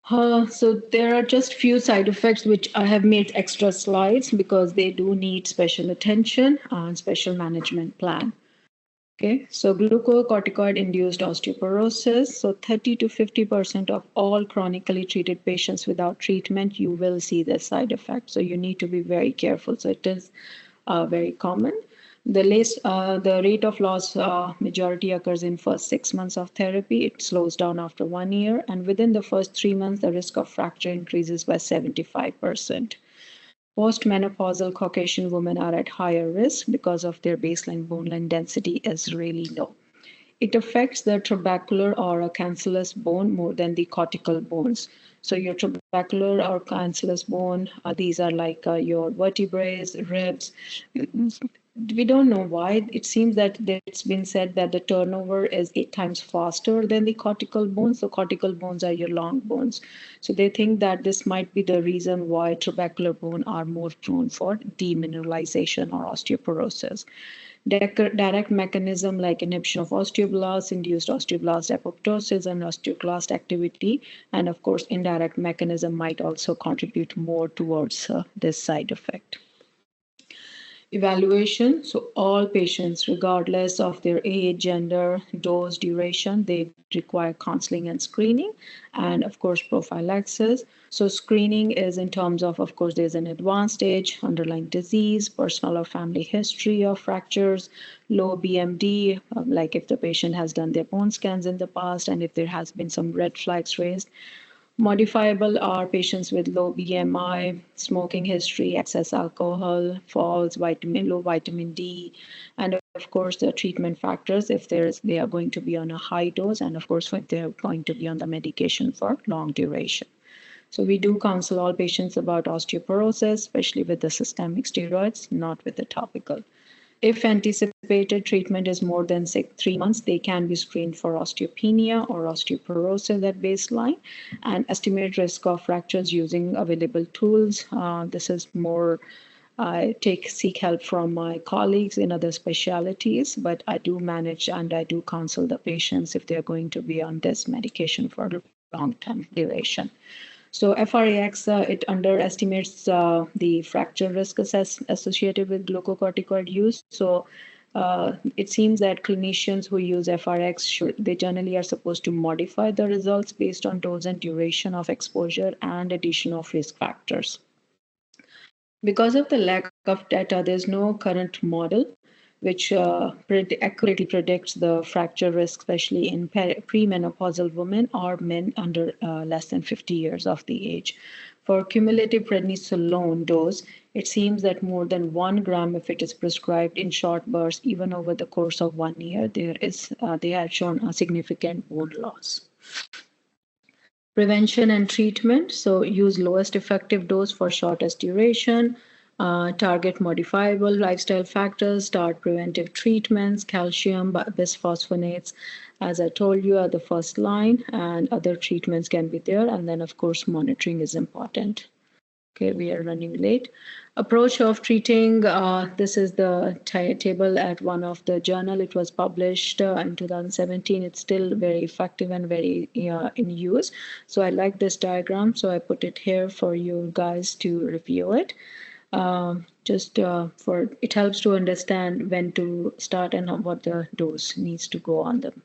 So there are just few side effects which I have made extra slides because they do need special attention and special management plan. Okay, so glucocorticoid induced osteoporosis. So 30 to 50% of all chronically treated patients without treatment, you will see this side effect. So you need to be very careful. So it is very common. The rate of loss majority occurs in first 6 months of therapy. It slows down after 1 year, and within the first 3 months, the risk of fracture increases by 75%. Postmenopausal Caucasian women are at higher risk because of their baseline bone line density is really low. It affects the trabecular or a cancellous bone more than the cortical bones. So your trabecular or cancellous bone, these are like your vertebrae, ribs. We don't know why. It seems that it's been said that the turnover is 8 times faster than the cortical bones. So cortical bones are your long bones. So they think that this might be the reason why trabecular bone are more prone for demineralization or osteoporosis. Direct mechanism like inhibition of osteoblasts, induced osteoblast apoptosis and osteoclast activity, and of course indirect mechanism might also contribute more towards this side effect. Evaluation, so all patients, regardless of their age, gender, dose, duration, they require counseling and screening, and of course, prophylaxis. So screening is in terms of course, there's an advanced age, underlying disease, personal or family history of fractures, low BMD, like if the patient has done their bone scans in the past, and if there has been some red flags raised. Modifiable are patients with low BMI, smoking history, excess alcohol, falls, low vitamin D, and of course the treatment factors if they are going to be on a high dose, and of course if they're going to be on the medication for long duration. So we do counsel all patients about osteoporosis, especially with the systemic steroids, not with the topical. If anticipated treatment is more than 3 months, they can be screened for osteopenia or osteoporosis at baseline and estimate risk of fractures using available tools. This is more I seek help from my colleagues in other specialties, but I do manage and I do counsel the patients if they're going to be on this medication for long-term duration. So FRAX, it underestimates the fracture risk associated with glucocorticoid use. So it seems that clinicians who use FRX, they generally are supposed to modify the results based on dose and duration of exposure and addition of risk factors. Because of the lack of data, there's no current model which accurately predicts the fracture risk, especially in premenopausal women or men under less than 50 years of the age. For cumulative prednisolone dose, it seems that more than 1 gram, if it is prescribed in short bursts, even over the course of 1 year, they have shown a significant bone loss. Prevention and treatment, so use lowest effective dose for shortest duration, target modifiable lifestyle factors, start preventive treatments, calcium, bisphosphonates, as I told you, are the first line, and other treatments can be there. And then, of course, monitoring is important. Okay, we are running late. Approach of treating, this is the table at one of the journal. It was published in 2017. It's still very effective and very in use. So I like this diagram, so I put it here for you guys to review it. It helps to understand when to start and what the dose needs to go on them.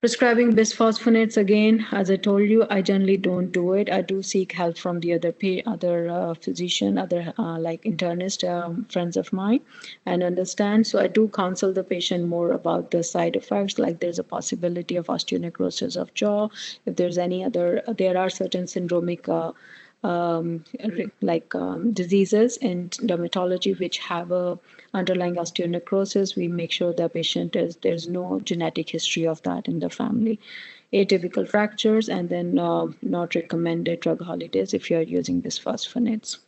Prescribing bisphosphonates, again, as I told you, I generally don't do it. I do seek help from the other physician, other like internist friends of mine, and understand. So I do counsel the patient more about the side effects, like there's a possibility of osteonecrosis of jaw. If there's any other, there are certain syndromic diseases in dermatology which have a underlying osteonecrosis. We make sure the patient there's no genetic history of that in the family. Atypical fractures, and then not recommended drug holidays if you're using bisphosphonates.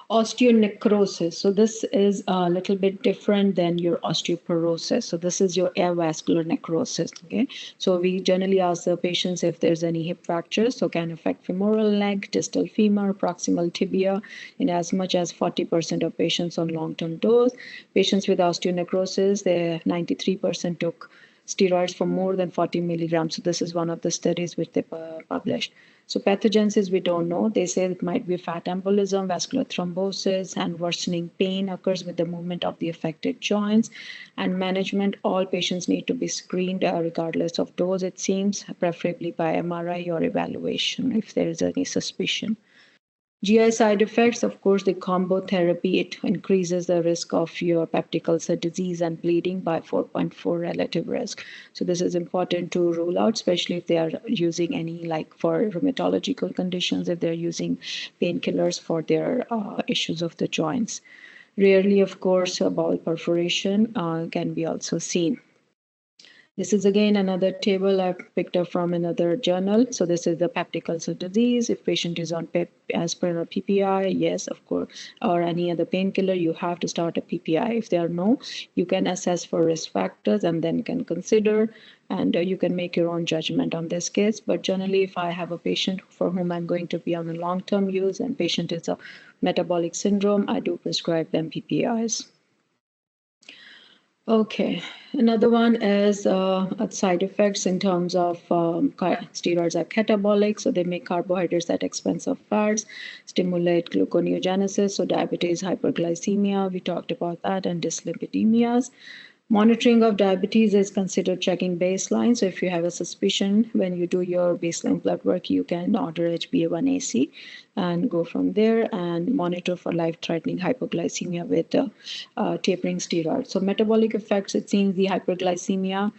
Osteonecrosis. So this is a little bit different than your osteoporosis. So this is your avascular necrosis. Okay. So we generally ask the patients if there's any hip fractures. So can affect femoral leg, distal femur, proximal tibia in as much as 40% of patients on long-term dose. Patients with osteonecrosis, 93% took steroids for more than 40 milligrams. So this is one of the studies which they published. So pathogenesis, we don't know. They say it might be fat embolism, vascular thrombosis, and worsening pain occurs with the movement of the affected joints. And management, all patients need to be screened regardless of dose, it seems, preferably by MRI or evaluation if there is any suspicion. GI side effects, of course, the combo therapy, it increases the risk of your peptic ulcer disease and bleeding by 4.4 relative risk. So this is important to rule out, especially if they are using any, like for rheumatological conditions, if they're using painkillers for their issues of the joints. Rarely, of course, bowel perforation can be also seen. This is again another table I picked up from another journal. So this is the peptic ulcer disease. If patient is on aspirin or PPI, yes, of course, or any other painkiller, you have to start a PPI. If there are no, you can assess for risk factors and then can consider, and you can make your own judgment on this case. But generally, if I have a patient for whom I'm going to be on a long-term use and patient is a metabolic syndrome, I do prescribe them PPIs. Okay, another one is side effects in terms of steroids are catabolic, so they make carbohydrates at expense of fats, stimulate gluconeogenesis, so diabetes, hyperglycemia, we talked about that, and dyslipidemias. Monitoring of diabetes is considered checking baseline. So if you have a suspicion when you do your baseline blood work, you can order HbA1c and go from there and monitor for life-threatening hypoglycemia with tapering steroids. So metabolic effects, it seems the hyperglycemia,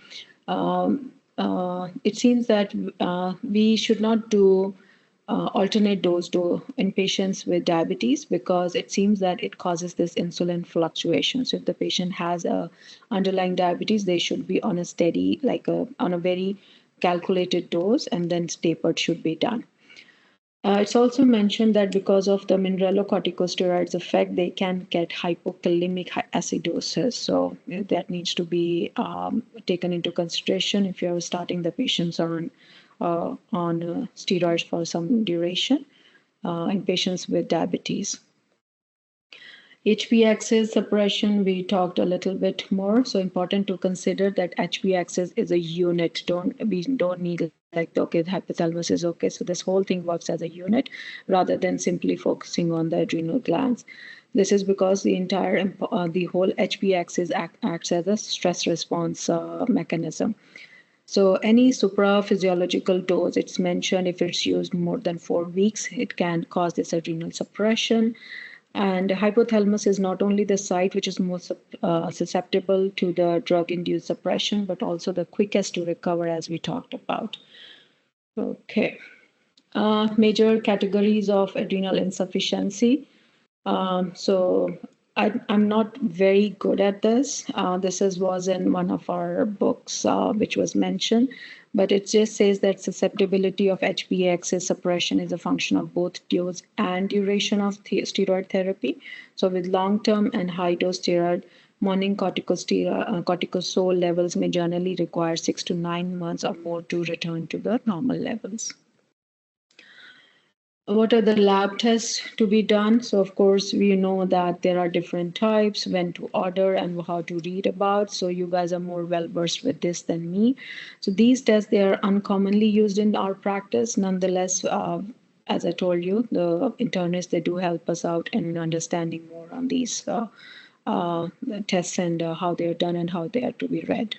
it seems that we should not do alternate dose in patients with diabetes because it seems that it causes this insulin fluctuation. So if the patient has a underlying diabetes, they should be on a steady, on a very calculated dose, and then tapered should be done. It's also mentioned that because of the mineralocorticosteroids effect, they can get hypokalemic acidosis. So that needs to be taken into consideration if you're starting the patients on steroids for some duration in patients with diabetes. HB axis suppression, we talked a little bit more. So important to consider that HB axis is a unit. We don't need like, okay, the hypothalamus is okay. So this whole thing works as a unit rather than simply focusing on the adrenal glands. This is because the whole HB axis acts as a stress response mechanism. So any supraphysiological dose, it's mentioned if it's used more than 4 weeks, it can cause this adrenal suppression. And hypothalamus is not only the site which is most susceptible to the drug-induced suppression, but also the quickest to recover, as we talked about. Okay. Major categories of adrenal insufficiency. So I'm not very good at this. Was in one of our books, which was mentioned, but it just says that susceptibility of HbA axis suppression is a function of both dose and duration of steroid therapy. So with long-term and high-dose steroid, morning cortisol levels may generally require 6 to 9 months or more to return to the normal levels. What are the lab tests to be done? So of course, we know that there are different types, when to order and how to read about. So you guys are more well versed with this than me. So these tests, they are uncommonly used in our practice. Nonetheless, as I told you, the internists, they do help us out in understanding more on these tests and how they are done and how they are to be read.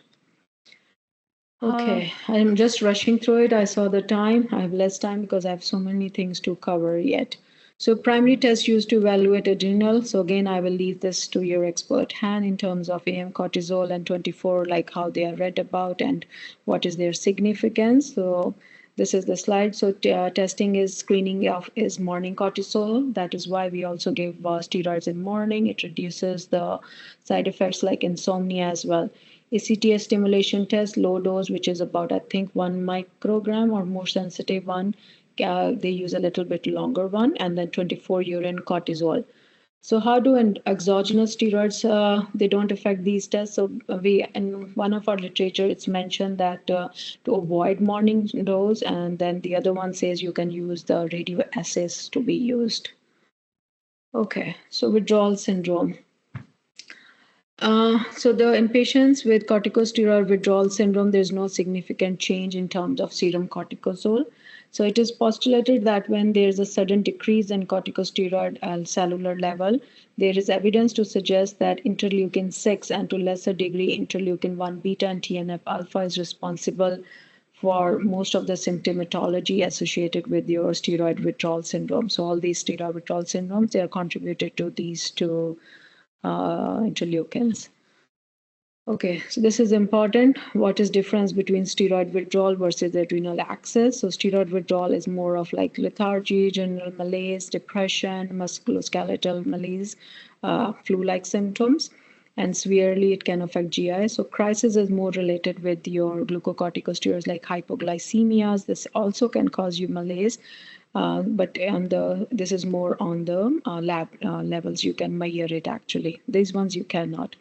Okay, I'm just rushing through it. I saw the time. I have less time because I have so many things to cover yet. So primary tests used to evaluate adrenal. So again, I will leave this to your expert hand in terms of AM cortisol and 24, like how they are read about and what is their significance. So this is the slide. So testing is screening of is morning cortisol. That is why we also give steroids in morning. It reduces the side effects like insomnia as well. ACTS stimulation test, low dose, which is about, I think, 1 microgram or more sensitive one. They use a little bit longer one, and then 24 urine cortisol. So how do exogenous steroids, they don't affect these tests. So we, in one of our literature, it's mentioned that to avoid morning dose, and then the other one says you can use the radio assays to be used. Okay, so withdrawal syndrome. So in patients with corticosteroid withdrawal syndrome, there's no significant change in terms of serum cortisol. So it is postulated that when there's a sudden decrease in corticosteroid cellular level, there is evidence to suggest that interleukin 6 and to lesser degree interleukin 1 beta and TNF alpha is responsible for most of the symptomatology associated with your steroid withdrawal syndrome. So all these steroid withdrawal syndromes, they are contributed to these two interleukins. Okay, so this is important. What is difference between steroid withdrawal versus adrenal axis? So steroid withdrawal is more of like lethargy, general malaise, depression, musculoskeletal malaise, flu-like symptoms, and severely it can affect GI. So crisis is more related with your glucocorticosteroids like hypoglycemias. This also can cause you malaise. But this is more on the lab levels. You can measure it actually. These ones you cannot.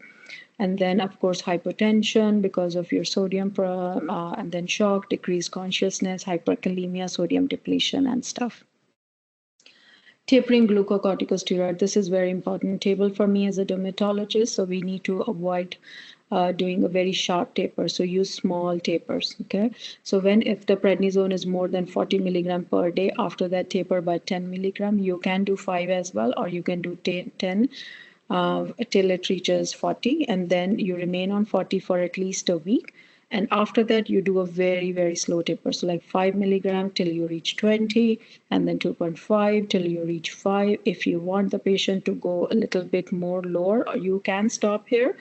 And then, of course, hypotension because of your sodium, and then shock, decreased consciousness, hyperkalemia, sodium depletion, and stuff. Tapering glucocorticosteroid. This is very important table for me as a dermatologist. So we need to avoid doing a very sharp taper. So use small tapers. Okay. So if the prednisone is more than 40 milligram per day, after that taper by 10 milligram, you can do 5 as well, or you can do 10 till it reaches 40, and then you remain on 40 for at least a week. And after that, you do a very, very slow taper. So like 5 milligram till you reach 20, and then 2.5 till you reach 5. If you want the patient to go a little bit more lower, you can stop here.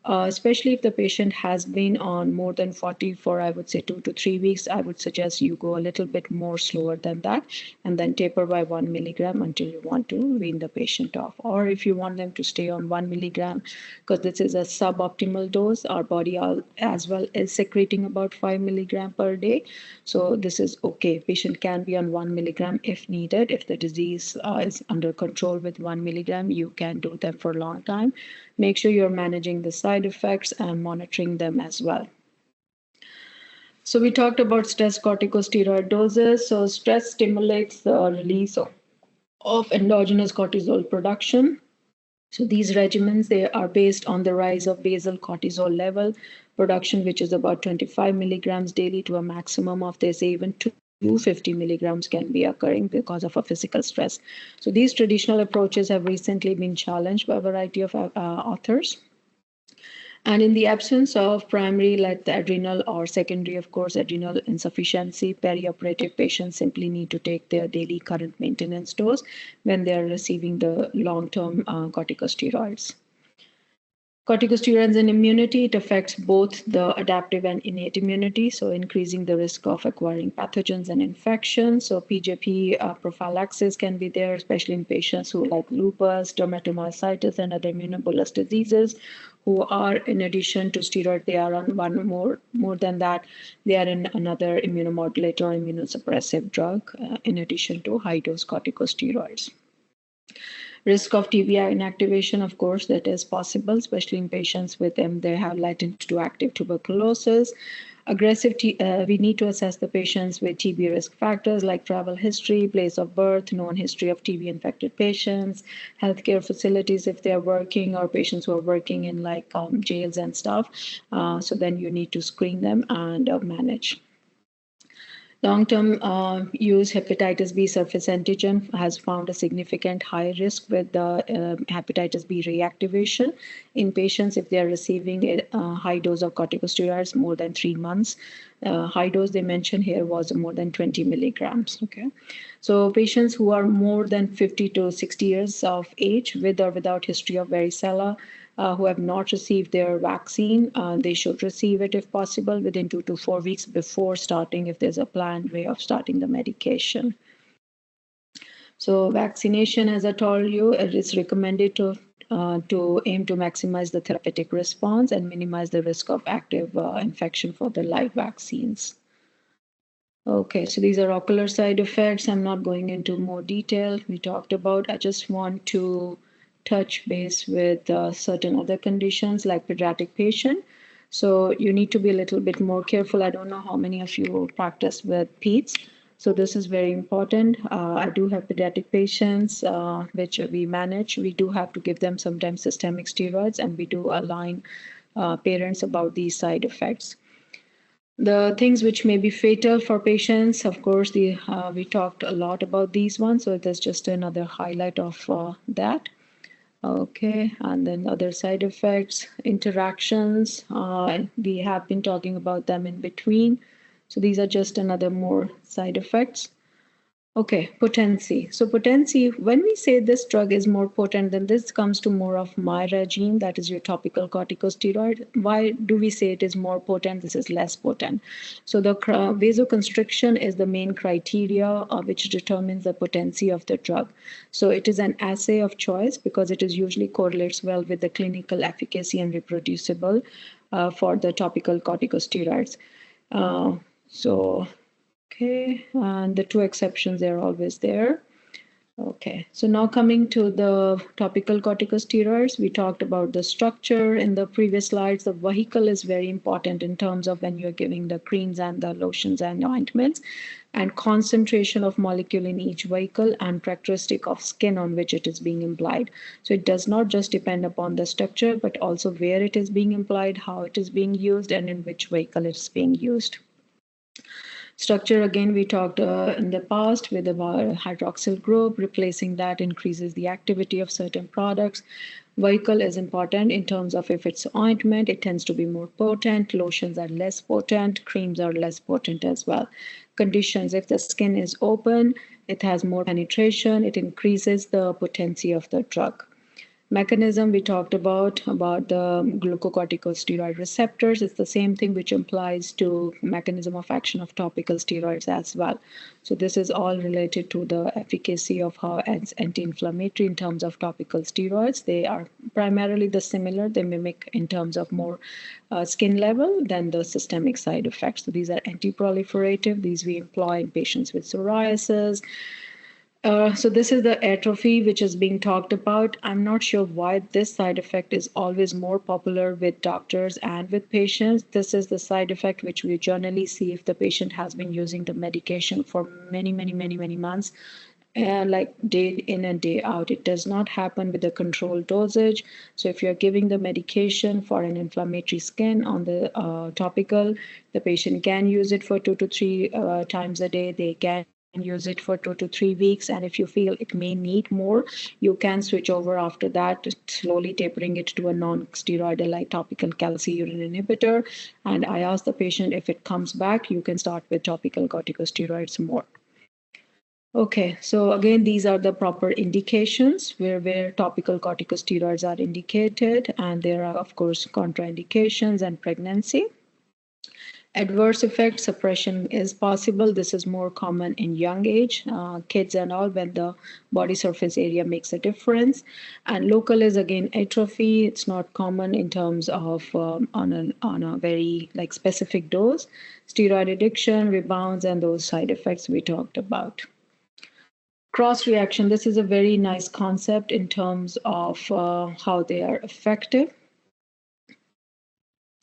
Especially if the patient has been on more than 40 for, I would say, 2 to 3 weeks, I would suggest you go a little bit more slower than that, and then taper by 1 milligram until you want to wean the patient off. Or if you want them to stay on 1 milligram, because this is a suboptimal dose, our body as well is secreting about 5 milligram per day. So this is okay. Patient can be on 1 milligram if needed. If the disease is under control with 1 milligram, you can do them for a long time. Make sure you're managing the side effects and monitoring them as well. So we talked about stress corticosteroid doses. So stress stimulates the release of endogenous cortisol production. So these regimens, they are based on the rise of basal cortisol level production, which is about 25 milligrams daily to a maximum of, they say, even 250 milligrams can be occurring because of a physical stress. So these traditional approaches have recently been challenged by a variety of authors. And in the absence of primary, like the adrenal, or secondary, of course, adrenal insufficiency, perioperative patients simply need to take their daily current maintenance dose when they are receiving the long-term corticosteroids. Corticosteroids and immunity, it affects both the adaptive and innate immunity, so increasing the risk of acquiring pathogens and infections. So PJP prophylaxis can be there, especially in patients who like lupus, dermatomyositis, and other immunobolus diseases, who are, in addition to steroid, they are on one more than that, they are in another immunomodulator or immunosuppressive drug, in addition to high-dose corticosteroids. Risk of TBI inactivation, of course, that is possible, especially in patients with they have latent to active tuberculosis. We need to assess the patients with TB risk factors like travel history, place of birth, known history of TB infected patients, healthcare facilities if they are working, or patients who are working in like jails and stuff. So then you need to screen them and manage. Long-term use hepatitis B surface antigen has found a significant high risk with the hepatitis B reactivation in patients if they are receiving a high dose of corticosteroids more than 3 months. High dose they mentioned here was more than 20 milligrams. Okay, so patients who are more than 50 to 60 years of age with or without history of varicella, who have not received their vaccine, they should receive it if possible within 2 to 4 weeks before starting, if there's a planned way of starting the medication. So vaccination, as I told you, it is recommended to aim to maximize the therapeutic response and minimize the risk of active infection for the live vaccines. Okay, so these are ocular side effects. I'm not going into more detail. We talked about, I just want to touch base with certain other conditions like pediatric patient. So you need to be a little bit more careful. I don't know how many of you practice with peds. So this is very important. I do have pediatric patients which we manage. We do have to give them sometimes systemic steroids, and we do align parents about these side effects. The things which may be fatal for patients, of course, we talked a lot about these ones. So there's just another highlight of that. Okay, and then other side effects, interactions, we have been talking about them in between. So these are just another more side effects. Okay, potency. So potency, when we say this drug is more potent, then this comes to more of my regime, that is your topical corticosteroid. Why do we say it is more potent? This is less potent. So the vasoconstriction is the main criteria which determines the potency of the drug. So it is an assay of choice because it is usually correlates well with the clinical efficacy and reproducible for the topical corticosteroids. Okay, and the two exceptions, they're always there. Okay, so now coming to the topical corticosteroids, we talked about the structure in the previous slides. The vehicle is very important in terms of when you're giving the creams and the lotions and ointments, and concentration of molecule in each vehicle and characteristic of skin on which it is being applied. So it does not just depend upon the structure, but also where it is being applied, how it is being used, and in which vehicle it's being used. Structure, again, we talked in the past with the hydroxyl group. Replacing that increases the activity of certain products. Vehicle is important in terms of if it's ointment, it tends to be more potent. Lotions are less potent. Creams are less potent as well. Conditions, if the skin is open, it has more penetration, it increases the potency of the drug. Mechanism we talked about the glucocorticosteroid receptors. It's the same thing which applies to mechanism of action of topical steroids as well. So this is all related to the efficacy of how it's anti-inflammatory in terms of topical steroids. They are primarily the similar. They mimic in terms of more skin level than the systemic side effects. So these are anti-proliferative. These we employ in patients with psoriasis. So this is the atrophy which is being talked about. I'm not sure why this side effect is always more popular with doctors and with patients. This is the side effect which we generally see if the patient has been using the medication for many months, like day in and day out. It does not happen with a controlled dosage. So if you're giving the medication for an inflammatory skin on the topical, the patient can use it for 2 to 3 times a day. They can use it for 2 to 3 weeks, and if you feel it may need more, you can switch over after that, slowly tapering it to a non-steroidal like topical calcium inhibitor. And I ask the patient, if it comes back, you can start with topical corticosteroids more. Okay, so again, these are the proper indications where topical corticosteroids are indicated, and there are, of course, contraindications and pregnancy. Adverse effect suppression is possible. This is more common in young age, kids and all, when the body surface area makes a difference. And local is again atrophy. It's not common in terms of on a very like specific dose. Steroid addiction, rebounds, and those side effects we talked about. Cross reaction. This is a very nice concept in terms of how they are effective.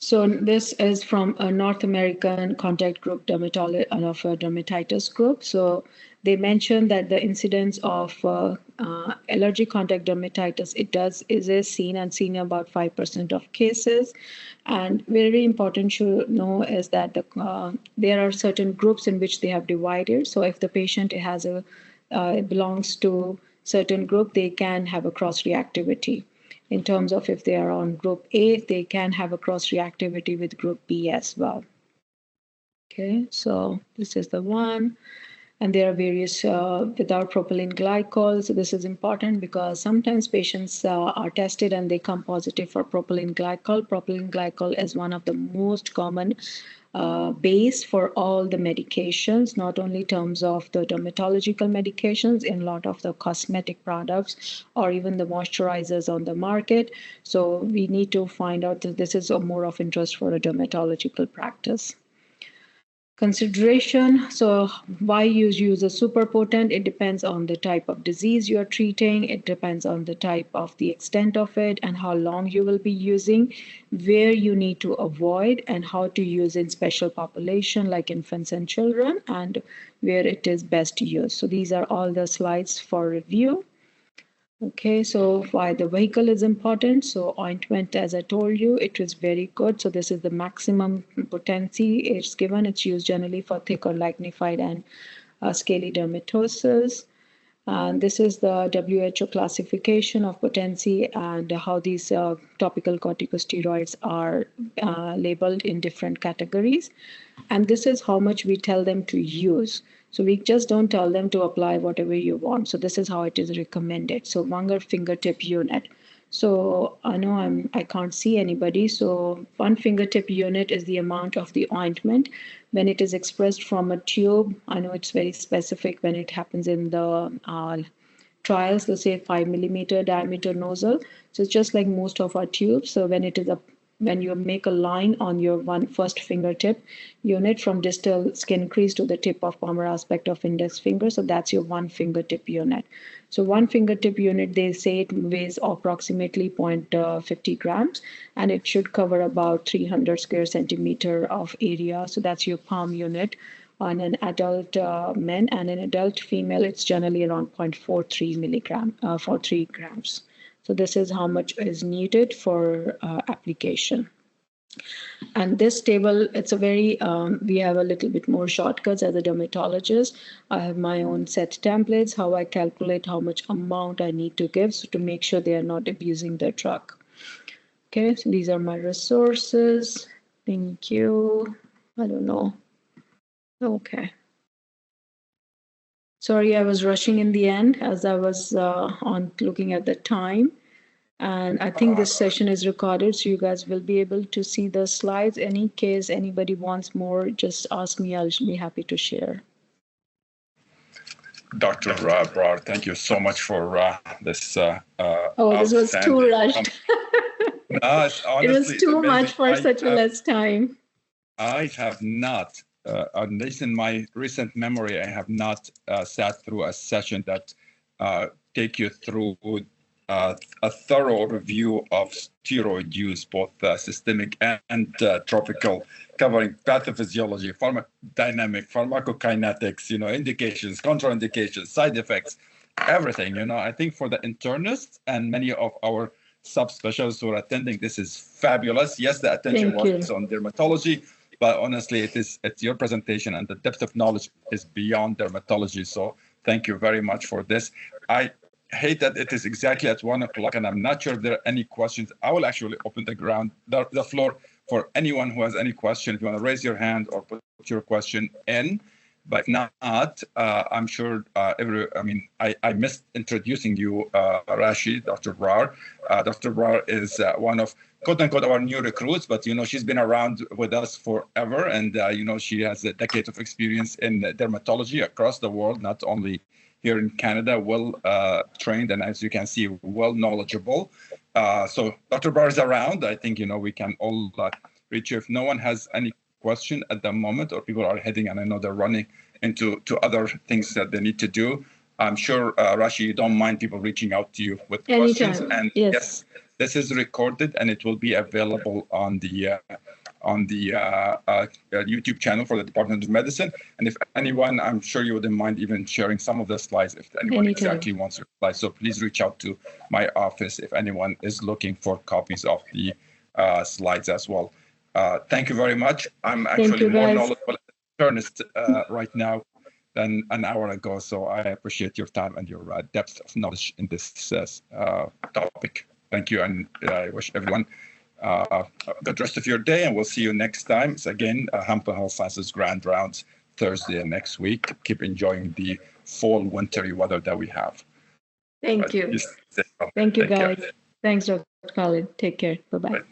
So this is from a North American contact group dermatitis group. So they mentioned that the incidence of allergic contact dermatitis is seen in about 5% of cases. And very important to know is that there are certain groups in which they have divided. So if the patient belongs to certain group, they can have a cross reactivity. In terms of if they are on group A, they can have a cross reactivity with group B as well. Okay, so this is the one. And there are various without propylene glycol. So this is important because sometimes patients are tested and they come positive for propylene glycol. Propylene glycol is one of the most common base for all the medications, not only in terms of the dermatological medications, in a lot of the cosmetic products or even the moisturizers on the market. So we need to find out that this is more of interest for a dermatological practice. Consideration. So why use a super potent? It depends on the type of disease you are treating. It depends on the type of the extent of it and how long you will be using, where you need to avoid, and how to use in special population like infants and children, and where it is best to use. So these are all the slides for review. Okay, so why the vehicle is important. So ointment, as I told you, it is very good. So this is the maximum potency it's given. It's used generally for thick or lignified and scaly dermatosis. And this is the WHO classification of potency and how these topical corticosteroids are labeled in different categories. And this is how much we tell them to use. So we just don't tell them to apply whatever you want. So this is how it is recommended. So Munger fingertip unit. So I know I can't see anybody. So 1 fingertip unit is the amount of the ointment. When it is expressed from a tube, I know it's very specific when it happens in the trials, let's say 5 millimeter diameter nozzle. So it's just like most of our tubes. So when it is when you make a line on your first fingertip unit from distal skin crease to the tip of palmar aspect of index finger. So that's your one fingertip unit. So one fingertip unit, they say it weighs approximately 0.50 grams, and it should cover about 300 square centimeter of area. So that's your palm unit on an adult man, and an adult female, it's generally around 0.43 grams. So this is how much is needed for application. And this table, it's a very, we have a little bit more shortcuts as a dermatologist. I have my own set templates, how I calculate how much amount I need to give, so to make sure they are not abusing the drug. Okay, so these are my resources. Thank you. I don't know. Okay. Sorry, I was rushing in the end as I was on looking at the time. And I think this session is recorded, so you guys will be able to see the slides. Any case anybody wants more, just ask me. I'll be happy to share. Dr. Brar, thank you so much for this. This was too rushed. No, honestly, it was too much for such a less time. I have not, at least in my recent memory, I have not sat through a session that take you through a thorough review of steroid use, both systemic and topical, covering pathophysiology, pharmacodynamic, pharmacokinetics, indications, contraindications, side effects, everything. I think for the internists and many of our subspecialists who are attending, this is fabulous. Yes, the attention was on dermatology, but honestly, it's your presentation and the depth of knowledge is beyond dermatology. So thank you very much for this. I hate that it is exactly at 1 o'clock and I'm not sure if there are any questions. I will actually open the floor for anyone who has any question. If you want to raise your hand or put your question in, but not, I'm sure I missed introducing you, Rashid, Dr. Brar. Dr. Brar is one of quote unquote our new recruits, but she's been around with us forever, and she has a decade of experience in dermatology across the world, not only here in Canada, well trained, and as you can see, well knowledgeable. So Dr. Brar is around. I think we can all reach you. If no one has any question at the moment, or people are heading, and I know they're running into other things that they need to do, I'm sure, Rashi, you don't mind people reaching out to you with questions. And yes, this is recorded and it will be available on the YouTube channel for the Department of Medicine. And if anyone, I'm sure you wouldn't mind even sharing some of the slides if anyone exactly wants to reply. So please reach out to my office if anyone is looking for copies of the slides as well. Thank you very much. I'm actually more knowledgeable as an internist right now than an hour ago. So I appreciate your time and your depth of knowledge in this topic. Thank you. And I wish everyone a good rest of your day. And we'll see you next time. It's again, Hampton Health Sciences Grand Rounds Thursday next week. Keep enjoying the fall, wintry weather that we have. Thank you. Thank you, guys. Thanks, Dr. Khalid. Take care. Bye-bye.